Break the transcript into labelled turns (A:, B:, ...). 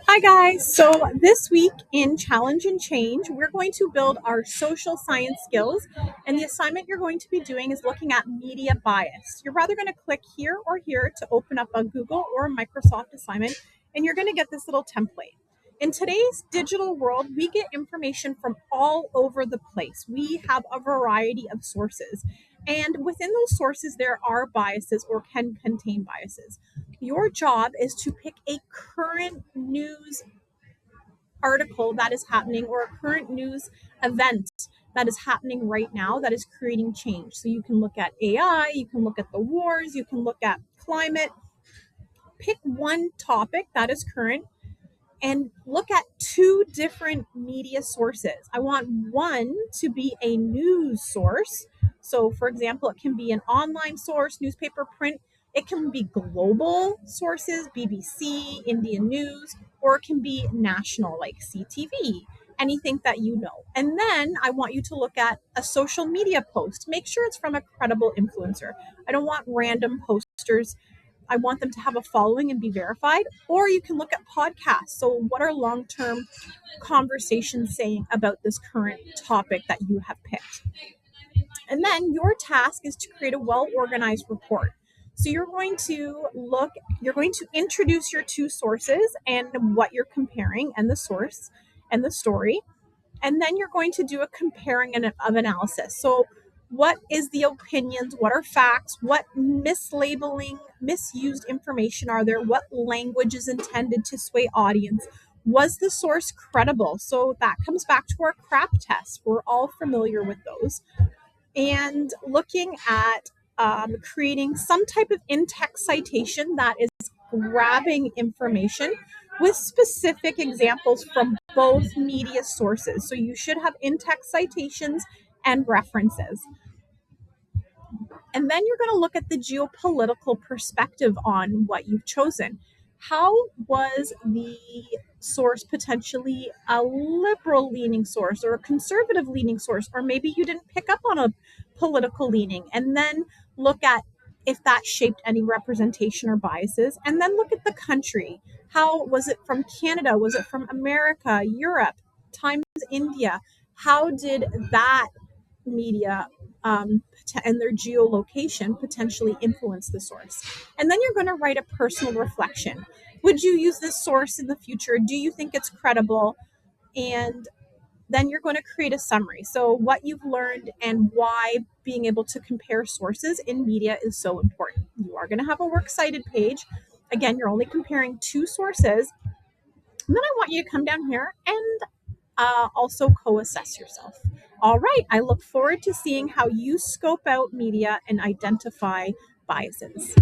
A: Hi guys! So this week in Challenge and Change, we're going to build our social science skills, and the assignment you're going to be doing is looking at media bias. You're rather going to click here or here to open up a Google or a Microsoft assignment, and you're going to get this little template. In today's digital world, we get information from all over the place. We have a variety of sources, and within those sources, there are biases or can contain biases. Your job is to pick a current news article that is happening or a current news event that is happening right now that is creating change. So you can look at AI, you can look at the wars, you can look at climate. Pick one topic that is current and look at two different media sources. I want one to be a news source. So, for example, it can be an online source, newspaper, print. It can be global sources, BBC, Indian news, or it can be national, like CTV, anything that you know. And then I want you to look at a social media post. Make sure it's from a credible influencer. I don't want random posters. I want them to have a following and be verified. Or you can look at podcasts. So, what are long term conversations saying about this current topic that you have picked? And then your task is to create a well organized report. So, you're going to introduce your two sources and what you're comparing, and the source and the story. And then you're going to do a comparing of analysis. So, what is the opinions? What are facts? What mislabeling, misused information are there? What language is intended to sway audience? Was the source credible? So that comes back to our CRAP test. We're all familiar with those. And looking at creating some type of in-text citation that is grabbing information with specific examples from both media sources. So you should have in-text citations and references. And then you're going to look at the geopolitical perspective on what you've chosen. How was the source potentially a liberal leaning source or a conservative leaning source? Or maybe you didn't pick up on a political leaning. And then look at if that shaped any representation or biases. And then look at the country. How was it from Canada? Was it from America, Europe, Times India? How did that media and their geolocation potentially influence the source? And then you're going to write a personal reflection. Would you use this source in the future? Do you think it's credible? And then you're going to create a summary. So, what you've learned and why being able to compare sources in media is so important. You are going to have a works cited page. Again, you're only comparing two sources. And then I want you to come down here and also co-assess yourself. All right, I look forward to seeing how you scope out media and identify biases.